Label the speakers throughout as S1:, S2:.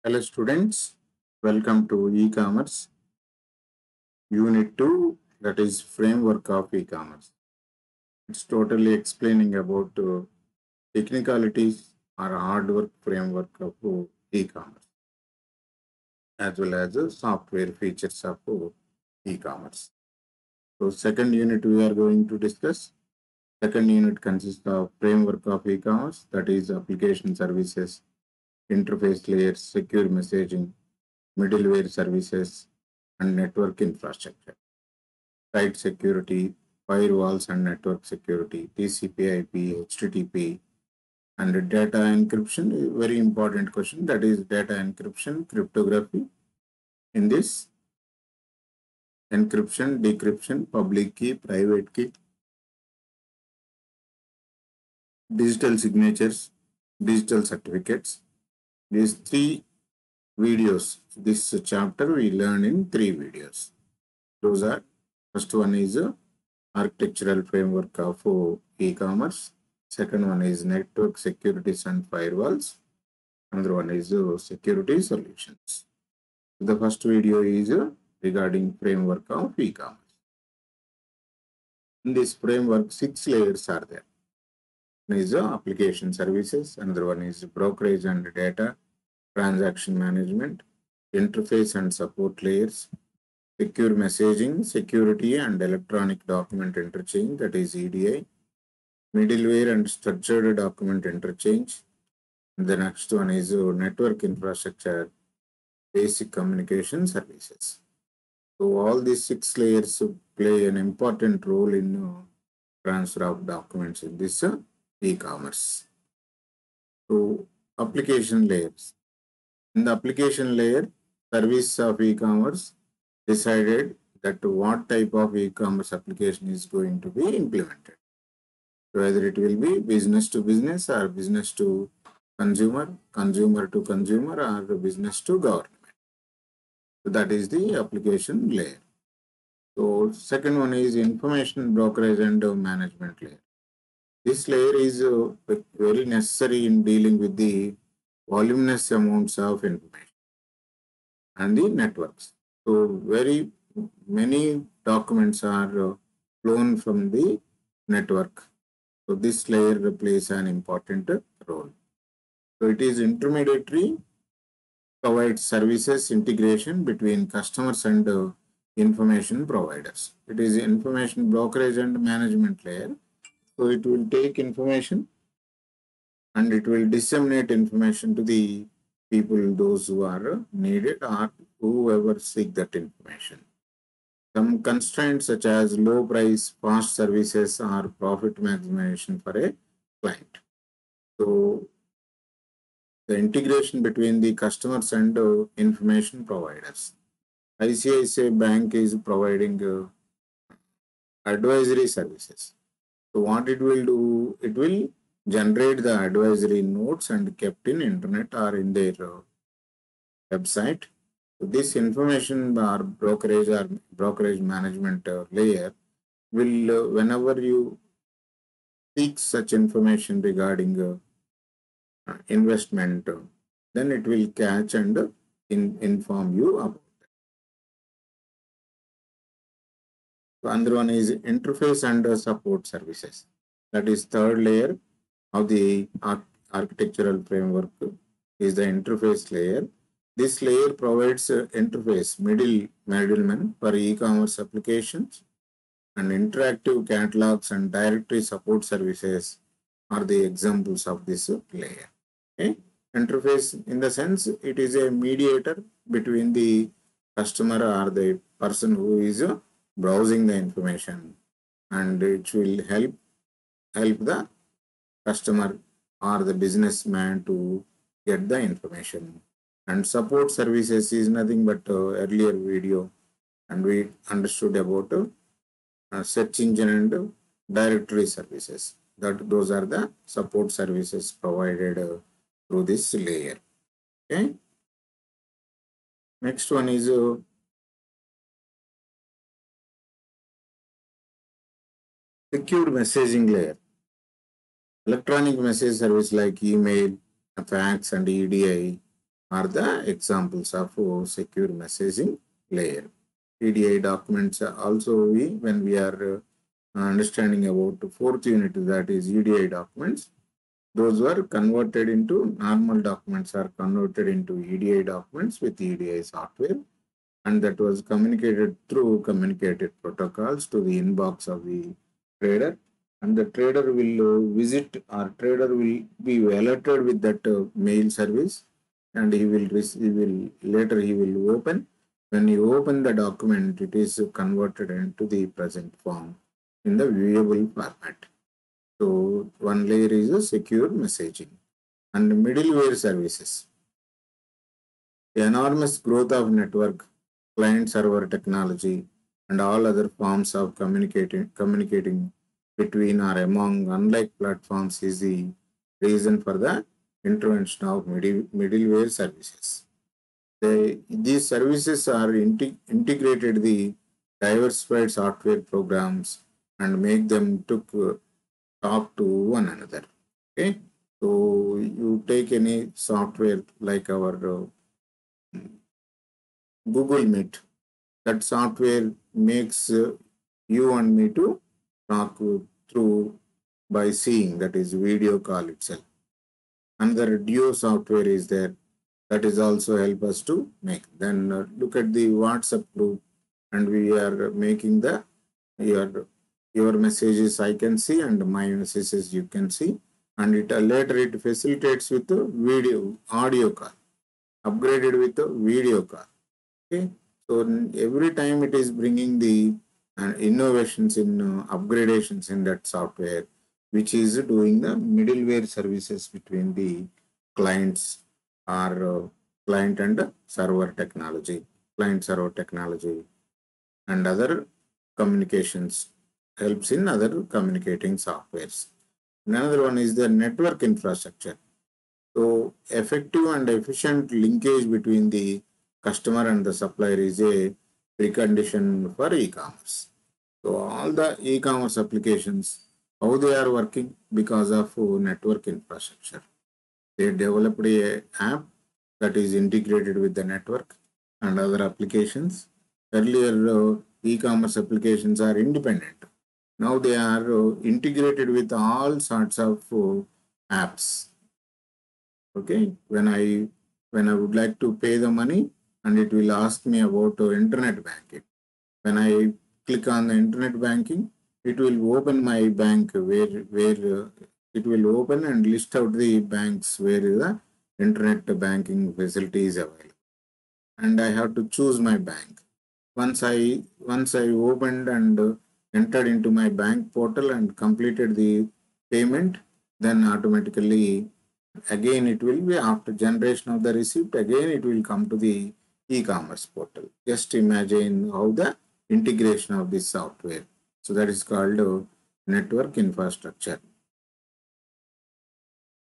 S1: Hello students, welcome to e-commerce unit 2, that is framework of e-commerce. It's totally explaining about technicalities or hardware framework of e-commerce as well as software features of e-commerce. So second unit we are going to discuss. Second unit consists of framework of e-commerce, that is application services, interface layers, secure messaging, middleware services, and network infrastructure. Site security, firewalls and network security, TCP/IP, HTTP, and data encryption. A very important question, that is data encryption, cryptography. In this, encryption, decryption, public key, private key, digital signatures, digital certificates. These three videos, this chapter we learn in three videos. Those are, first one is architectural framework of e-commerce. Second one is network securities and firewalls. Another one is security solutions. The first video is regarding framework of e-commerce. In this framework, 6 layers are there. One is application services. Another one is brokerage and data, transaction management, interface and support layers, secure messaging, security and electronic document interchange, that is EDI, middleware and structured document interchange. The next one is network infrastructure, basic communication services. So all these 6 layers play an important role in transfer of documents in this e-commerce. So application layers. In the application layer, service of e-commerce decided that what type of e-commerce application is going to be implemented. Whether it will be business to business or business to consumer, consumer to consumer, or business to government. So that is the application layer. So second one is information brokerage and management layer. This layer is very necessary in dealing with the voluminous amounts of information and the networks. So very many documents are flown from the network. So this layer plays an important role. So it is intermediary, provides services integration between customers and information providers. It is information brokerage and management layer. So it will take information and it will disseminate information to the people, those who are needed or whoever seek that information. Some constraints such as low price, fast services, or profit maximization for a client. So the integration between the customers and information providers. ICICI Bank is providing advisory services. So what it will do, it will generate the advisory notes and kept in internet or in their website. So this information or brokerage management layer will, whenever you seek such information regarding investment, then it will catch and inform you about that. So another one is interface and support services. That is third layer of the architectural framework is the interface layer. This layer provides interface middleman for e-commerce applications, and interactive catalogs and directory support services are the examples of this layer. Okay? Interface, in the sense, it is a mediator between the customer or the person who is browsing the information, and it will help the customer or the businessman to get the information. And support services is nothing but earlier video, and we understood about search engine and directory services. Those are the support services provided through this layer. Okay. Next one is secured messaging layer. Electronic message service like email, fax, and EDI are the examples of secure messaging layer. EDI documents also when we are understanding about the fourth unit, that is EDI documents, those were converted into normal documents are converted into EDI documents with EDI software, and that was communicated through communicated protocols to the inbox of the trader, and the trader will visit, or trader will be alerted with that mail service, and he will later he will open. When you open the document, it is converted into the present form in the viewable format. So one layer is a secure messaging. And middleware services. The enormous growth of network, client-server technology, and all other forms of communicating between or among unlike platforms is the reason for the intervention of middleware services. These services are integrated the diversified software programs and make them talk to one another. Okay, so you take any software like our Google Meet. That software makes you and me to talk through by seeing, that is video call itself. Another Duo software is there, that is also help us to make. Then look at the WhatsApp group, and we are making the your messages I can see and my messages you can see, and it later it facilitates with the audio call, upgraded with the video call. Okay, so every time it is bringing the innovations in upgradations in that software, which is doing the middleware services between the clients or client and server technology, client server technology, and other communications, helps in other communicating softwares. Another one is the network infrastructure. So effective and efficient linkage between the customer and the supplier is a precondition for e-commerce. So all the e-commerce applications, how they are working because of network infrastructure. They developed a app that is integrated with the network and other applications. Earlier, e-commerce applications are independent. Now they are integrated with all sorts of apps. Okay, when I would like to pay the money, and it will ask me about internet banking. When I click on the internet banking, it will open my bank where it will open and list out the banks where the internet banking facility is available, and I have to choose my bank. Once I opened and entered into my bank portal and completed the payment, then automatically again it will be, after generation of the receipt, again it will come to the e-commerce portal. Just imagine how the integration of this software. So that is called network infrastructure.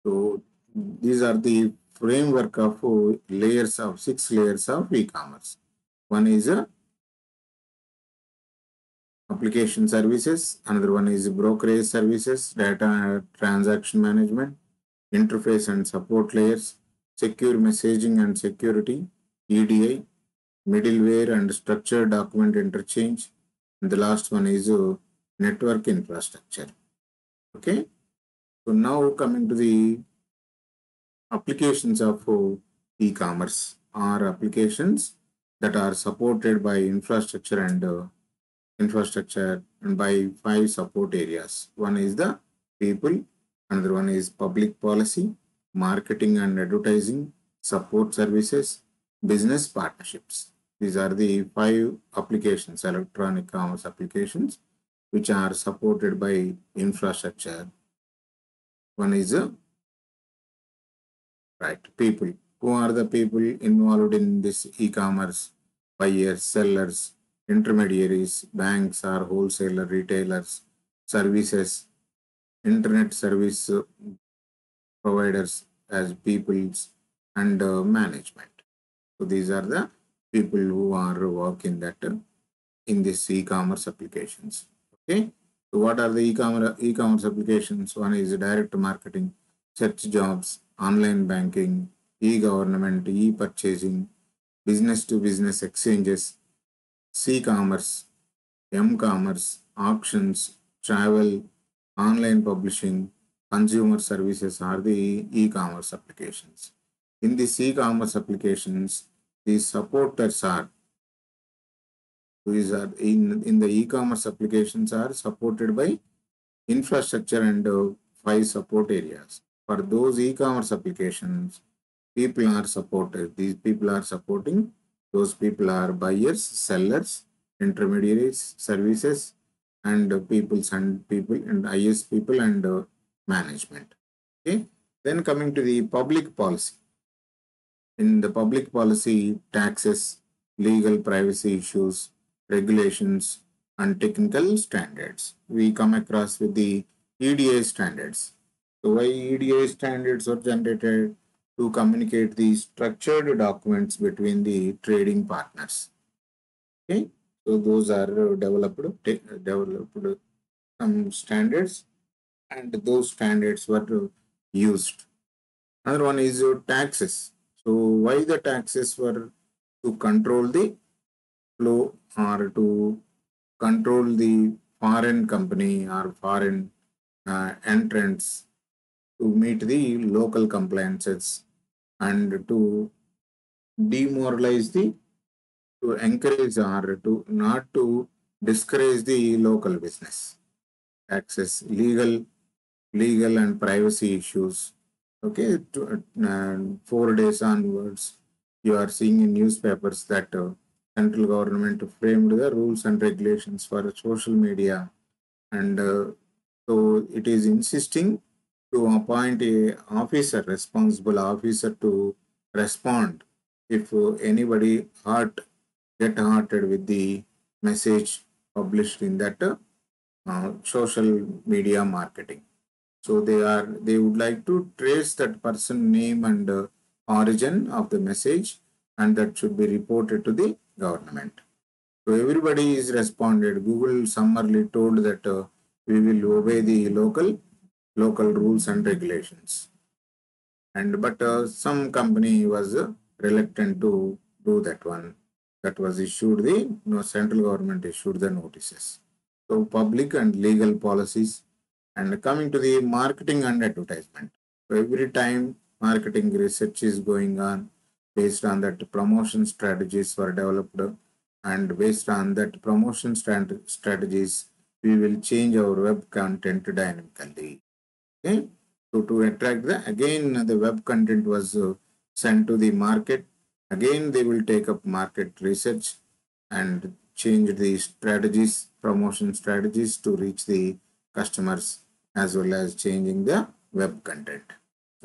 S1: So these are the framework of layers of 6 layers of e-commerce. One is application services, another one is brokerage services, data transaction management, interface and support layers, secure messaging and security, EDI, middleware and structured document interchange, and the last one is network infrastructure. Okay, so now coming to the applications of e-commerce, are applications that are supported by infrastructure and by 5 support areas. One is the people, another one is public policy, marketing and advertising, support services, business partnerships. These are the 5 applications, electronic commerce applications, which are supported by infrastructure. One is people. Who are the people involved in this e-commerce? Buyers, sellers, intermediaries, banks or wholesaler, retailers, services, internet service providers as peoples, and management. So these are the people who are working that in this e-commerce applications. Okay. So what are the e-commerce applications? One is direct marketing, search jobs, online banking, e-government, e-purchasing, business-to-business exchanges, C-commerce, M-commerce, auctions, travel, online publishing, consumer services are the e-commerce applications. In the e-commerce applications, the supporters are in the e-commerce applications are supported by infrastructure and five support areas. For those e-commerce applications, people are supported. These people are supporting. Those people are buyers, sellers, intermediaries, services, and people and IS people and management. Okay. Then coming to the public policy. In the public policy, taxes, legal privacy issues, regulations, and technical standards. We come across with the EDA standards. So why EDA standards are generated? To communicate the structured documents between the trading partners. Okay, so those are developed some standards, and those standards were used. Another one is taxes. So why the taxes were? To control the flow or to control the foreign company or foreign entrants, to meet the local compliances and to demoralize the, to encourage or to not to discourage the local business. Taxes, legal and privacy issues. Okay, 4 days onwards, you are seeing in newspapers that central government framed the rules and regulations for social media, and so it is insisting to appoint a officer, responsible officer, to respond if anybody get hurted with the message published in that social media marketing. So they would like to trace that person name and origin of the message, and that should be reported to the government. So everybody is responded. Google summarily told that we will obey the local rules and regulations. And but some company was reluctant to do that one. That was issued the central government issued the notices. So public and legal policies. And coming to the marketing and advertisement. So every time marketing research is going on, based on that promotion strategies were developed, and based on that promotion strategies, we will change our web content dynamically. Okay. So to attract again the web content was sent to the market. Again, they will take up market research and change the strategies, promotion strategies to reach the customers, as well as changing the web content.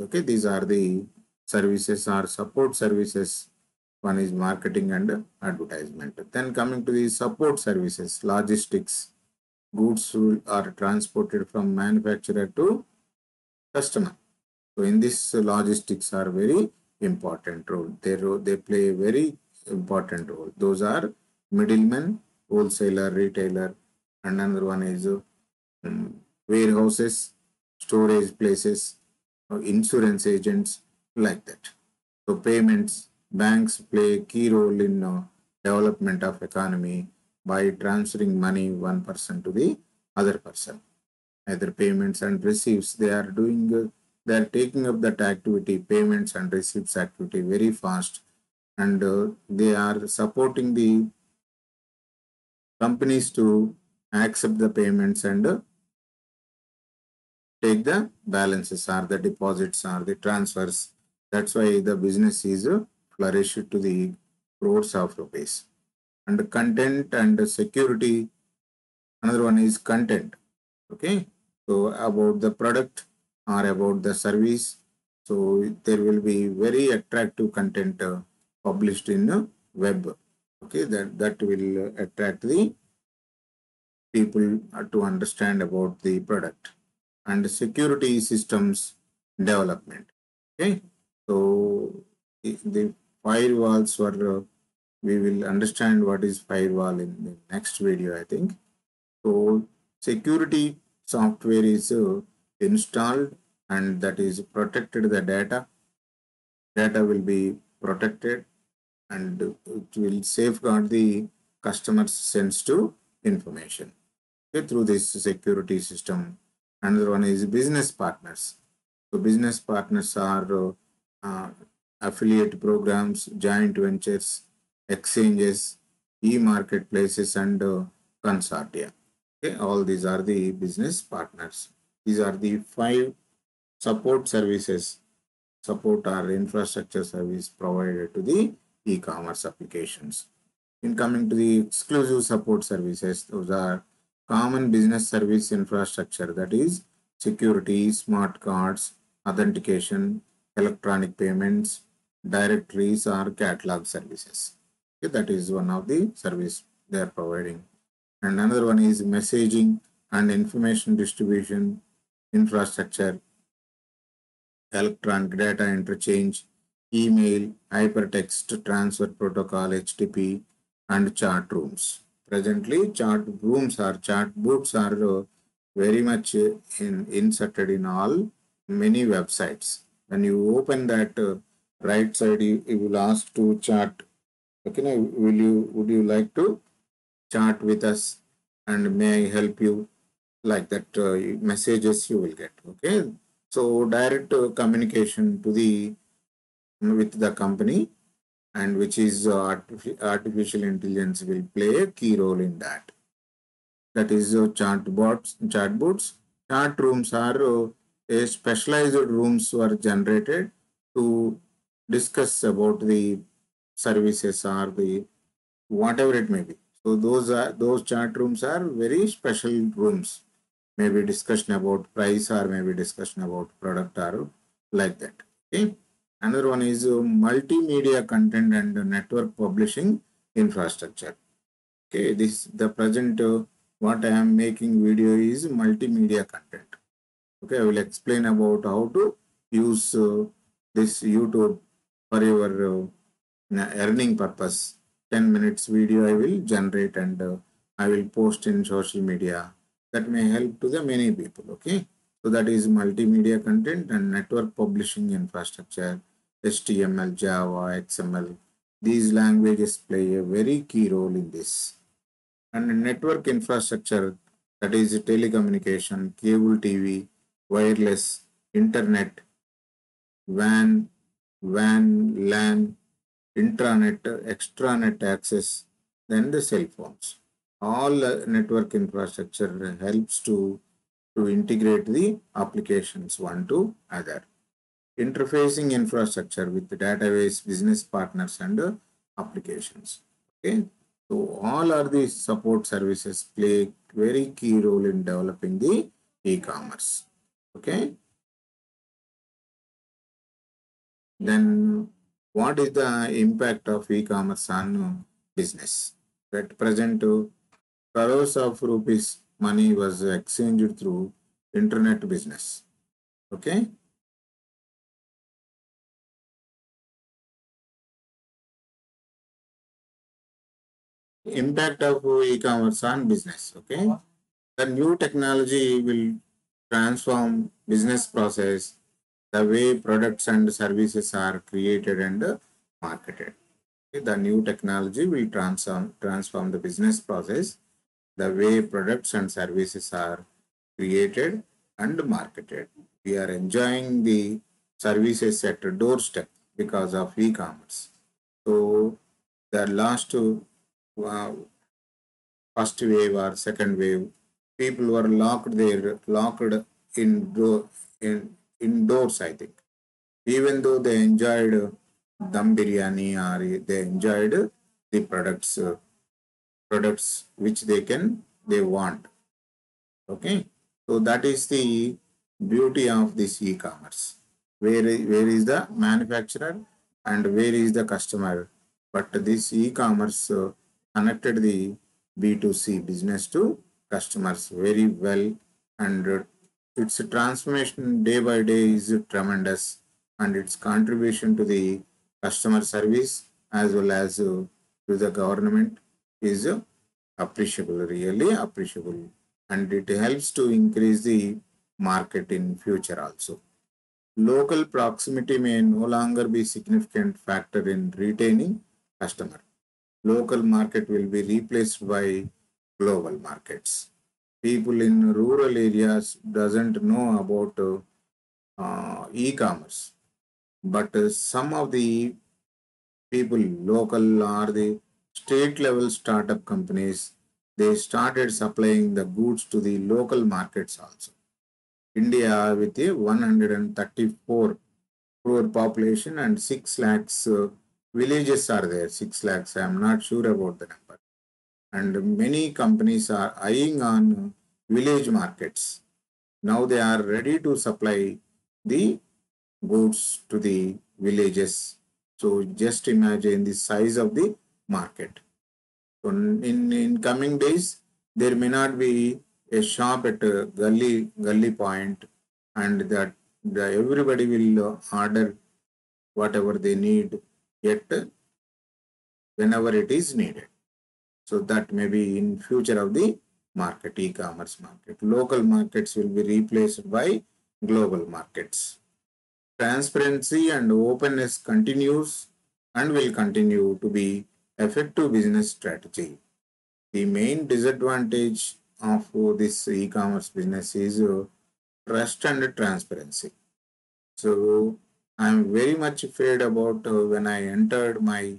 S1: Okay, these are the services or support services. One is marketing and advertisement. Then coming to the support services, logistics, goods are transported from manufacturer to customer. So in this, logistics are very important role. They play a very important role. Those are middlemen, wholesaler, retailer, and another one is warehouses, storage places, insurance agents, like that. So payments, banks play a key role in development of economy by transferring money one person to the other person. Either payments and receipts, they are doing, they are taking up that activity, payments and receipts activity, very fast, and they are supporting the companies to accept the payments and take the balances or the deposits or the transfers. That's why the business is flourished to the crores of rupees. And content and security, another one is content. Okay, so about the product or about the service, so there will be very attractive content published in web. Okay, that will attract the people to understand about the product. And security systems development. Okay, so the firewalls were we will understand what is firewall in the next video, I think. So security software is installed, and that is protected the data, data will be protected, and it will safeguard the customer's sensitive information, okay, through this security system. Another one is business partners. So business partners are affiliate programs, joint ventures, exchanges, e-marketplaces, and consortia. Okay, all these are the business partners. These are the 5 support services, support our infrastructure service provided to the e-commerce applications. In coming to the exclusive support services, those are common business service infrastructure, that is security, smart cards, authentication, electronic payments, directories or catalog services. Okay, that is one of the service they are providing. And another one is messaging and information distribution infrastructure, electronic data interchange, email, hypertext transfer protocol, HTTP, and chat rooms. Presently, chat rooms or chat boots are very much inserted in all many websites. When you open that right side, you will ask to chat. Okay, now would you like to chat with us, and may I help you? Like that messages you will get. Okay, so direct communication to the with the company, and which is artificial intelligence will play a key role in that. That is chatbots. Chat rooms are a specialized rooms were generated to discuss about the services or the whatever it may be. So those chat rooms are very special rooms, maybe discussion about price or maybe discussion about product or like that. Okay. Another one is multimedia content and network publishing infrastructure. Okay, this the present what I am making video is multimedia content. Okay, I will explain about how to use this YouTube for your earning purpose. 10 minutes video I will generate, and I will post in social media. That may help to the many people. Okay, so that is multimedia content and network publishing infrastructure, HTML, Java, XML. These languages play a very key role in this. And network infrastructure, that is telecommunication, cable TV, wireless, internet, LAN, intranet, extranet access, then the cell phones. All network infrastructure helps to integrate the applications one to other. Interfacing infrastructure with the database, business partners, and applications. Okay, so all are these support services play very key role in developing the e-commerce. Okay, then what is the impact of e-commerce on business? At present, crores of rupees money was exchanged through internet business. Okay, impact of e-commerce on business. Okay, the new technology will transform business process, the way products and services are created and marketed. Okay, the new technology will transform the business process, the way products and services are created and marketed. We are enjoying the services at a doorstep because of e-commerce. So the last uh, first wave or second wave, people were locked indoors, I think. Even though they enjoyed dum biryani, or they enjoyed the products which they want. Okay, so that is the beauty of this e-commerce. Where is the manufacturer and where is the customer? But this e-commerce connected the B2C business to customers very well, and its transformation day by day is tremendous, and its contribution to the customer service as well as to the government is appreciable, really appreciable, and it helps to increase the market in future also. Local proximity may no longer be significant factor in retaining customer. Local market will be replaced by global markets. People in rural areas doesn't know about e-commerce, but some of the people, local or the state level startup companies, they started supplying the goods to the local markets also. India with a 134 crore population and 6 lakhs villages are there. 6 lakhs, I am not sure about the number. And many companies are eyeing on village markets. Now they are ready to supply the goods to the villages. So just imagine the size of the market. So in coming days, there may not be a shop at a gully point, and that everybody will order whatever they need yet whenever it is needed. So that may be in future of the market, e-commerce market. Local markets will be replaced by global markets. Transparency and openness continues and will continue to be effective business strategy. The main disadvantage of this e-commerce business is trust and transparency. So I'm very much afraid about when I entered my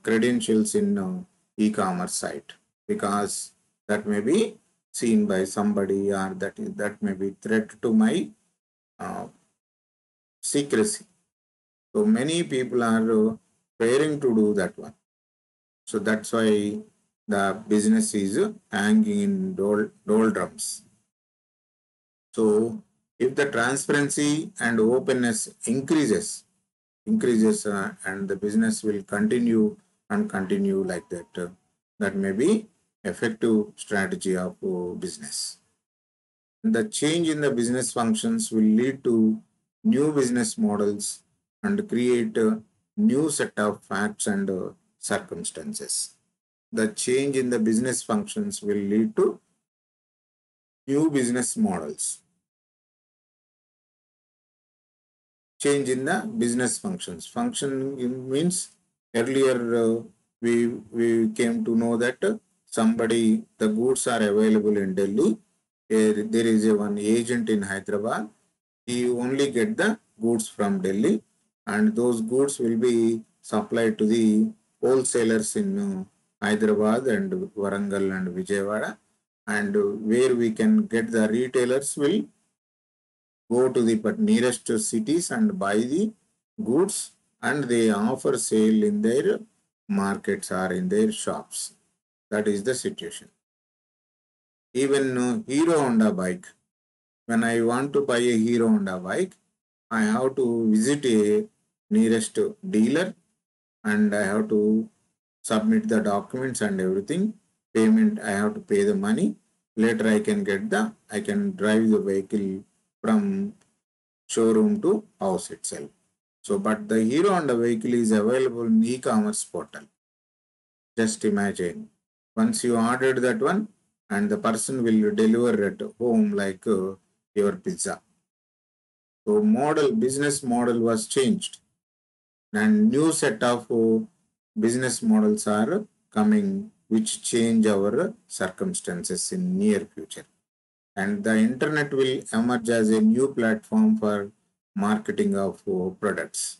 S1: credentials in e-commerce site, because that may be seen by somebody, or that may be threat to my uh, secrecy. So many people are fearing to do that one. So that's why the business is hanging in doldrums. So if the transparency and openness increases, and the business will continue and continue like that, that may be effective strategy of business. The change in the business functions will lead to new business models and create a new set of facts and circumstances. The change in the business functions will lead to new business models. Change in the business functions. Function means earlier we came to know that the goods are available in Delhi. There is one agent in Hyderabad. He only get the goods from Delhi, and those goods will be supplied to the wholesalers in Hyderabad and Warangal and Vijayawada, and where we can get the retailers will go to the nearest cities and buy the goods, and they offer sale in their markets or in their shops. That is the situation. Even Hero Honda bike, when I want to buy a Hero Honda bike, I have to visit a nearest dealer, and I have to submit the documents and everything. Payment, I have to pay the money. Later I can drive the vehicle from showroom to house itself. So, but the Hero Honda vehicle is available in e-commerce portal. Just imagine, once you ordered that one, and the person will deliver at home like your pizza. So, business model was changed, and new set of business models are coming, which change our circumstances in near future. And the internet will emerge as a new platform for marketing of products.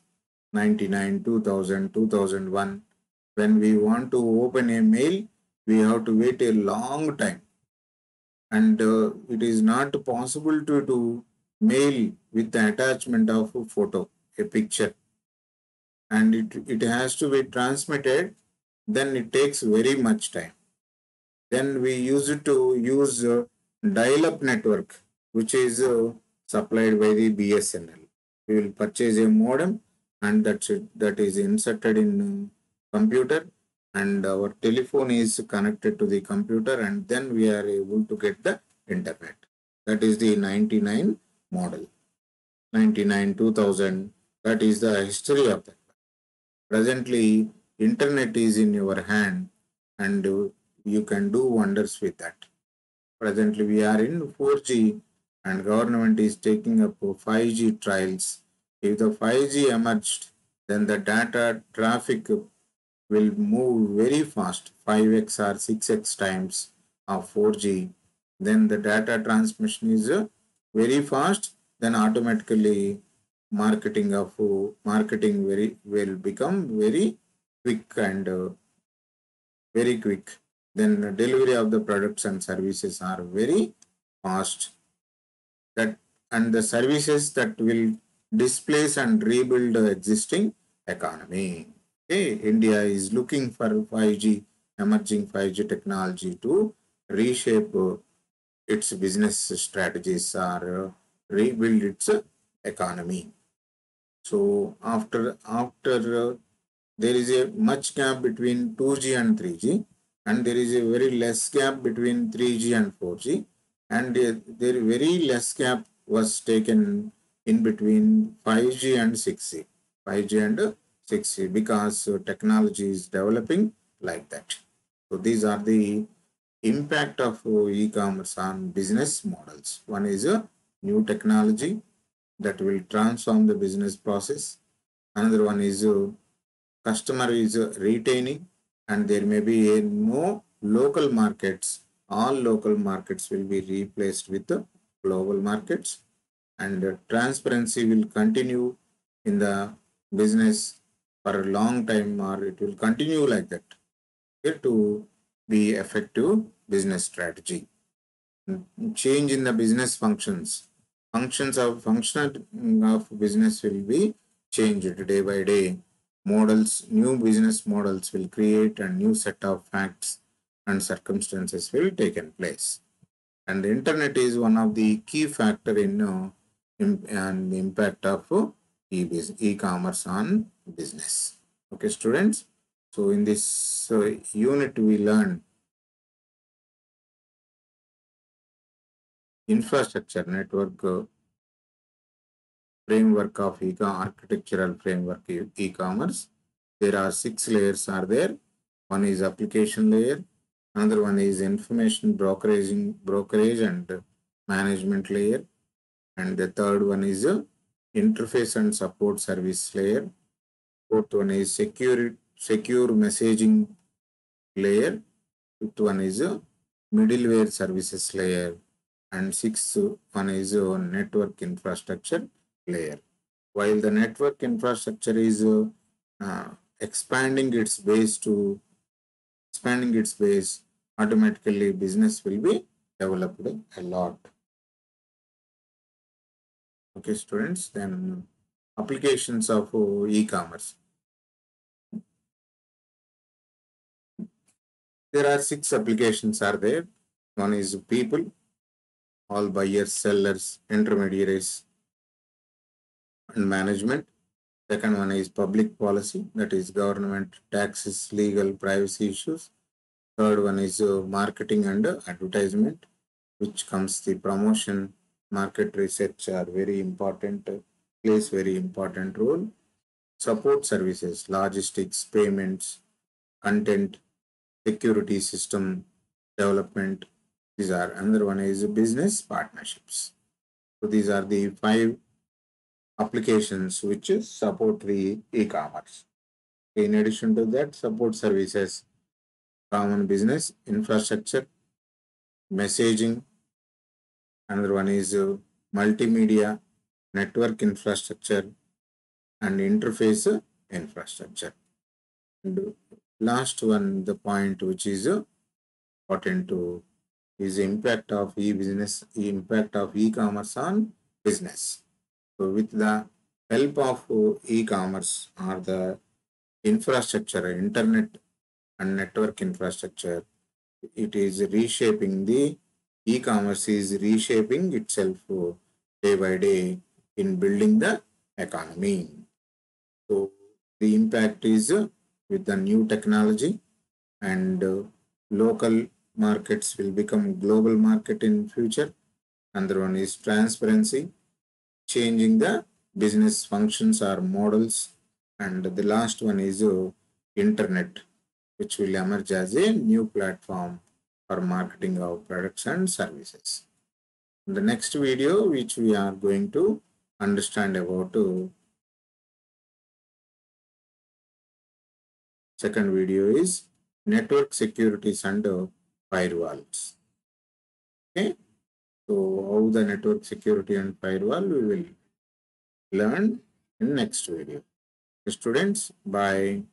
S1: 99, 2000, 2001. When we want to open a mail, we have to wait a long time. And it is not possible to do mail with the attachment of a photo, a picture. And it has to be transmitted, then it takes very much time. Then we used to use dial-up network, which is supplied by the BSNL. We will purchase a modem, and that is inserted in computer, and our telephone is connected to the computer, and then we are able to get the internet. That is the 99 model. 99, 2000, that is the history of that. Presently, internet is in your hand, and you can do wonders with that. Presently, we are in 4G, and government is taking up 5G trials. If the 5G emerged, then the data traffic will move very fast, 5x or 6x times of 4G. Then the data transmission is very fast, then automatically marketing very will become very quick and very quick. Then the delivery of the products and services are very fast. That and the services that will displace and rebuild the existing economy. Okay, India is looking for 5G, emerging 5G technology to reshape its business strategies or rebuild its economy. So after there is a much gap between 2G and 3G, and there is a very less gap between 3G and 4G, and there very less gap was taken in between 5G and 6G, 5G and 6G, because technology is developing like that. So these are the impact of e-commerce on business models. One is a new technology that will transform the business process. Another one is customer is retaining, and there may be a no local markets. All local markets will be replaced with the global markets, and transparency will continue in the business for a long time, or it will continue like that to be effective business strategy. Change in the business functions. Function of business will be changed day by day. New business models will create, a new set of facts and circumstances will take in place. And the internet is one of the key factor in and the impact of e-commerce on business. Okay, students. So in this unit, we learn infrastructure network framework of architectural framework e-commerce. There are 6 layers are there. One is application layer. Another one is information brokerage and management layer. And the third one is interface and support service layer. Fourth one is secure messaging layer. Fifth one is middleware services layer. And sixth one is network infrastructure layer. While the network infrastructure is expanding its base, automatically business will be developed a lot. Okay, students, then applications of e-commerce. There are 6 applications are there. One is people, all buyers, sellers, intermediaries, and management. Second one is public policy, that is government, taxes, legal, privacy issues. Third one is marketing and advertisement, which comes the promotion, market research are very important, plays very important role. Support services, logistics, payments, content, security system development. These are another one is business partnerships. So these are the 5 applications which support the e-commerce. In addition to that, support services, common business infrastructure, messaging. Another one is multimedia, network infrastructure, and interface infrastructure. And last one, the point which is important to is impact of impact of e-commerce on business. So with the help of e-commerce or the infrastructure, internet and network infrastructure, it is reshaping the e-commerce is reshaping itself day by day in building the economy. So the impact is with the new technology, and local markets will become global market in future. Another one is transparency, changing the business functions or models. And the last one is internet, which will emerge as a new platform for marketing of products and services. the next video, which we are going to understand about second video is network securities and firewalls. Okay, so how the network security and firewall we will learn in next video. Students, bye.